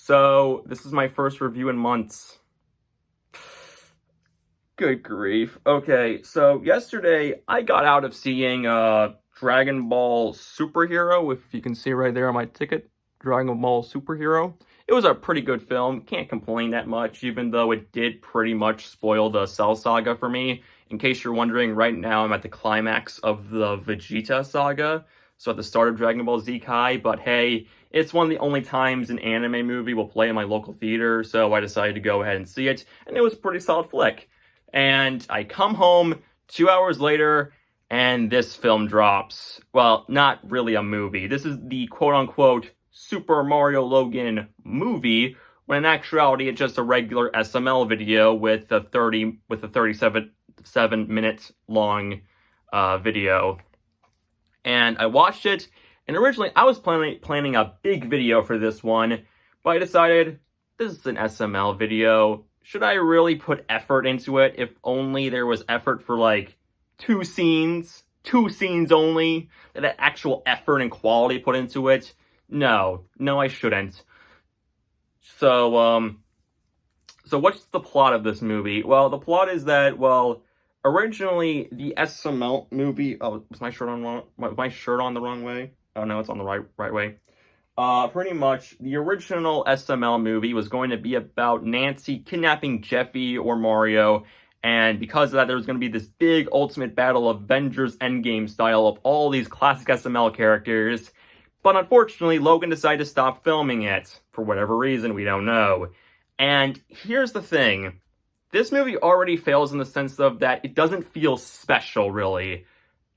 So, this is my first review in months. Good grief. Okay, so yesterday I got out of seeing Dragon Ball Superhero, if you can see right there on my ticket, Dragon Ball Superhero. It was a pretty good film, can't complain that much, even though it did pretty much spoil the Cell Saga for me. In case you're wondering, right now I'm at the climax of the Vegeta Saga, so at the start of Dragon Ball Z Kai, but hey, it's one of the only times an anime movie will play in my local theater, so I decided to go ahead and see it, and it was a pretty solid flick. And I come home 2 hours later, and this film drops. Well, not really a movie. This is the quote-unquote Super Mario Logan movie, when in actuality it's just a regular SML video with a 37 minute long video. And I watched it, and originally I was planning a big video for this one, but I decided this is an SML video. Should I really put effort into it if only there was effort for like two scenes only, that actual effort and quality put into it? No, I shouldn't. So what's the plot of this movie? Well, the plot is that, originally the SML movie, was my shirt on the wrong way? Oh no, it's on the right way. Pretty much, the original SML movie was going to be about Nancy kidnapping Jeffy or Mario, and because of that, there was going to be this big ultimate battle, Avengers Endgame style, of all these classic SML characters, but unfortunately, Logan decided to stop filming it, for whatever reason, we don't know. And here's the thing, this movie already fails in the sense of that it doesn't feel special, really,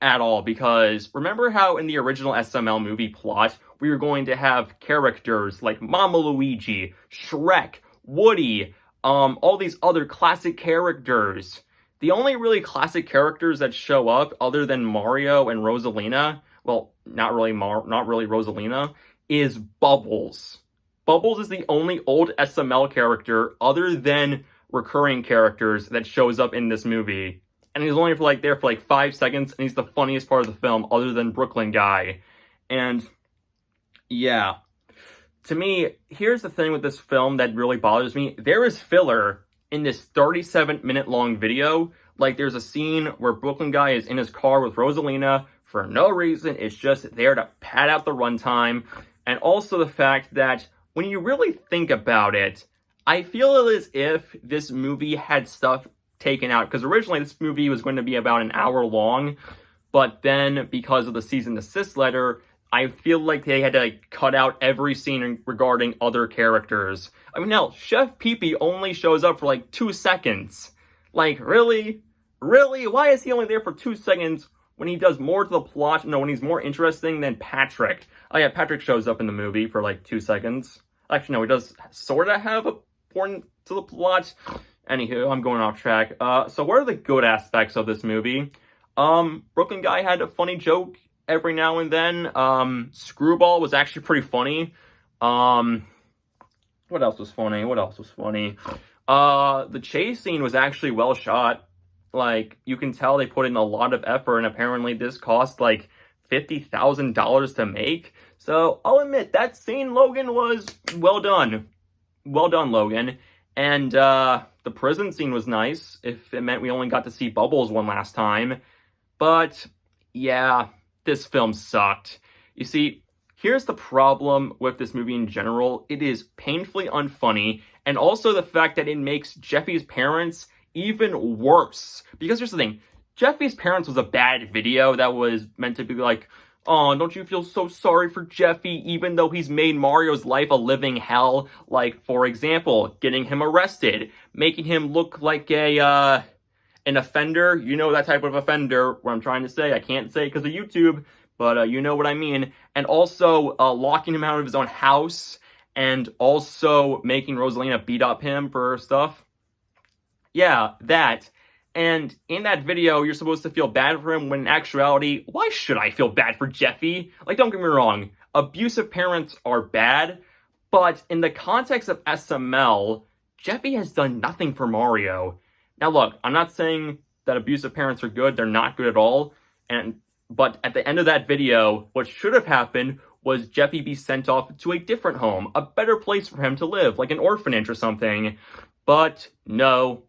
at all, because remember how in the original SML movie plot, we were going to have characters like Mama Luigi, Shrek, Woody, all these other classic characters. The only really classic characters that show up, other than Mario and Rosalina, well, not really Rosalina, is Bubbles. Bubbles is the only old SML character, other than recurring characters, that shows up in this movie. And he's only there for 5 seconds, and he's the funniest part of the film, other than Brooklyn Guy. And yeah, to me, here's the thing with this film that really bothers me. There is filler in this 37-minute long video. Like, there's a scene where Brooklyn Guy is in his car with Rosalina for no reason. It's just there to pad out the runtime. And also the fact that when you really think about it, I feel as if this movie had stuff taken out, because originally this movie was going to be about an hour long, but then because of the cease and desist letter, I feel like they had to cut out every scene regarding other characters. I mean, hell, Chef Pee-Pee only shows up for 2 seconds. Really? Why is he only there for 2 seconds when he does more to the plot? No, when he's more interesting than Patrick. Oh yeah, Patrick shows up in the movie for 2 seconds. Actually, no, he does sort of have a point to the plot. Anywho, I'm going off track. So what are the good aspects of this movie? Brooklyn Guy had a funny joke every now and then. Screwball was actually pretty funny. What else was funny? The chase scene was actually well shot. You can tell they put in a lot of effort, and apparently this cost $50,000 to make. So I'll admit, that scene, Logan, was well done. Well done, Logan. And the prison scene was nice, if it meant we only got to see Bubbles one last time. But yeah, this film sucked. You see, here's the problem with this movie in general. It is painfully unfunny, and also the fact that it makes Jeffy's parents even worse. Because here's the thing, Jeffy's parents was a bad video that was meant to be oh, don't you feel so sorry for Jeffy, even though he's made Mario's life a living hell? For example, getting him arrested, making him look like an offender. You know that type of offender, what I'm trying to say. I can't say it because of YouTube, but you know what I mean. And also locking him out of his own house, and also making Rosalina beat up him for stuff. Yeah, that. And in that video, you're supposed to feel bad for him, when in actuality, why should I feel bad for Jeffy? Don't get me wrong, abusive parents are bad, but in the context of SML, Jeffy has done nothing for Mario. Now look, I'm not saying that abusive parents are good, they're not good at all, but at the end of that video, what should have happened was Jeffy be sent off to a different home, a better place for him to live, like an orphanage or something. But no,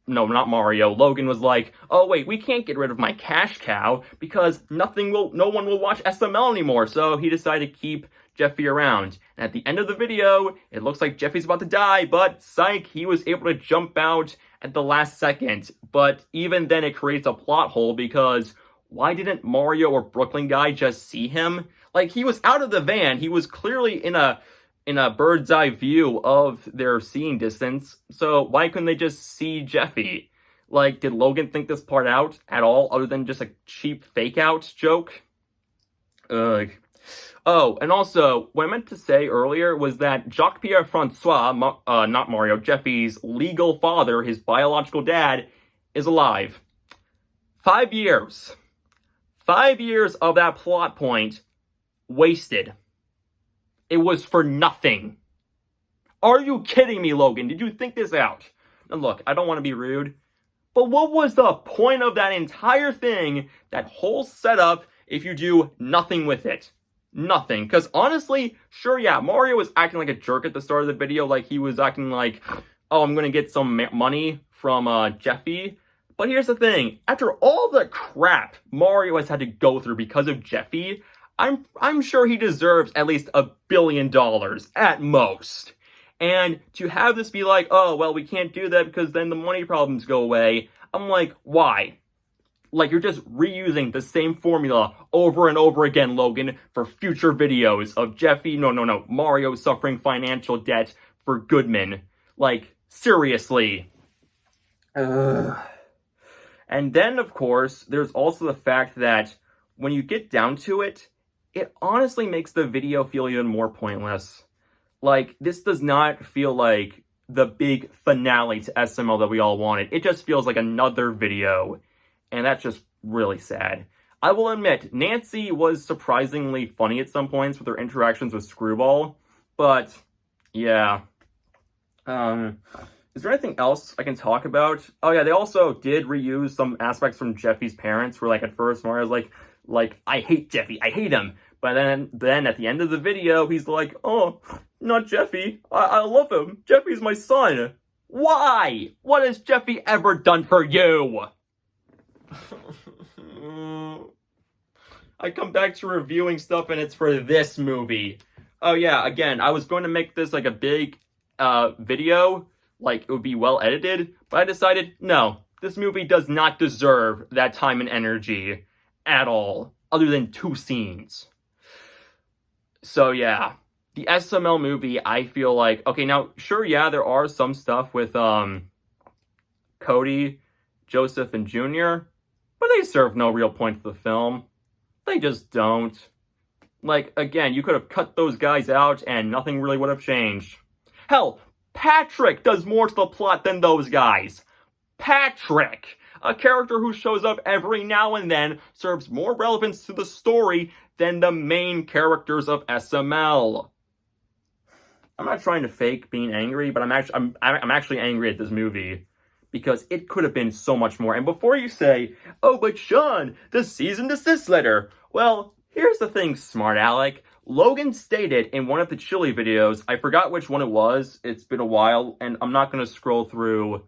no, not Mario. Logan was like, oh wait, we can't get rid of my cash cow because no one will watch SML anymore. So he decided to keep Jeffy around. And at the end of the video, it looks like Jeffy's about to die, but psych, he was able to jump out at the last second. But even then it creates a plot hole because why didn't Mario or Brooklyn guy just see him? Like, he was out of the van. He was clearly in a bird's eye view of their seeing distance. So why couldn't they just see Jeffy? Like, did Logan think this part out at all other than just a cheap fake out joke? Ugh. Oh, and also, what I meant to say earlier was that Jacques-Pierre Francois, not Mario, Jeffy's legal father, his biological dad, is alive. 5 years. 5 years of that plot point wasted. It was for nothing. Are you kidding me, Logan? Did you think this out? And look, I don't want to be rude, but what was the point of that entire thing, that whole setup, if you do nothing with it? Nothing. Because honestly, sure, yeah, Mario was acting like a jerk at the start of the video, like he was acting like, oh, I'm going to get some money from Jeffy. But here's the thing, after all the crap Mario has had to go through because of Jeffy, I'm sure he deserves at least $1 billion at most. And to have this be like, oh, well, we can't do that because then the money problems go away. I'm like, why? Like, you're just reusing the same formula over and over again, Logan, for future videos of Jeffy, Mario suffering financial debt for Goodman. Like, seriously. And then, of course, there's also the fact that when you get down to it, it honestly makes the video feel even more pointless. Like, this does not feel like the big finale to SML that we all wanted. It just feels like another video. And that's just really sad. I will admit, Nancy was surprisingly funny at some points with her interactions with Screwball. But, yeah. Is there anything else I can talk about? Oh yeah, they also did reuse some aspects from Jeffy's parents, where like at first Mario's like, I hate Jeffy, I hate him. But then at the end of the video, he's like, oh, not Jeffy, I love him. Jeffy's my son. Why? What has Jeffy ever done for you? I come back to reviewing stuff and it's for this movie. Oh yeah, again, I was going to make this like a big video, like it would be well edited, but I decided, no, this movie does not deserve that time and energy at all, other than 2 scenes. So yeah, the SML movie, I feel like, okay, now, sure, yeah, there are some stuff with Cody, Joseph, and Junior, but they serve no real point to the film. They just don't. Like, again, you could have cut those guys out and nothing really would have changed. Hell, Patrick does more to the plot than those guys. Patrick, a character who shows up every now and then, serves more relevance to the story than the main characters of SML. I'm not trying to fake being angry, but I'm actually angry at this movie. Because it could have been so much more. And before you say, oh, but Sean, the cease and desist letter. Well, here's the thing, smart Alec. Logan stated in one of the Chili videos, I forgot which one it was, it's been a while, and I'm not going to scroll through,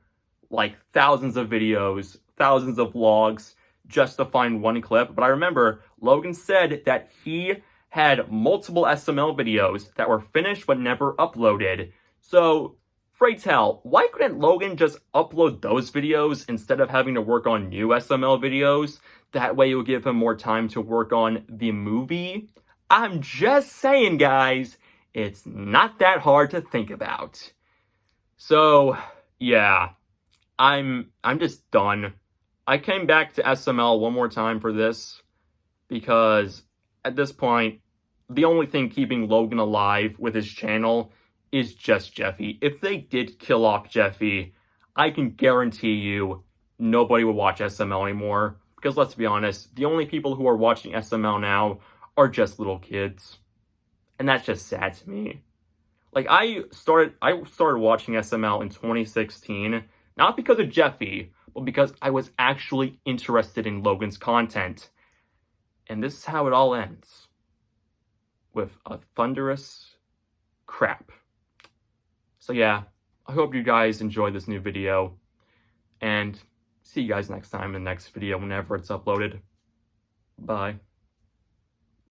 like, thousands of videos, thousands of logs, just to find one clip. But I remember Logan said that he had multiple SML videos that were finished but never uploaded. So, pray tell, why couldn't Logan just upload those videos instead of having to work on new SML videos? That way it would give him more time to work on the movie. I'm just saying, guys, it's not that hard to think about. So, yeah, I'm just done. I came back to SML one more time for this because at this point, the only thing keeping Logan alive with his channel is just Jeffy. If they did kill off Jeffy, I can guarantee you nobody would watch SML anymore. Because let's be honest, the only people who are watching SML now are just little kids. And that's just sad to me. Like, I started watching SML in 2016, not because of Jeffy, but because I was actually interested in Logan's content. And this is how it all ends. with a thunderous crap. So yeah, I hope you guys enjoyed this new video, and see you guys next time in the next video whenever it's uploaded. Bye.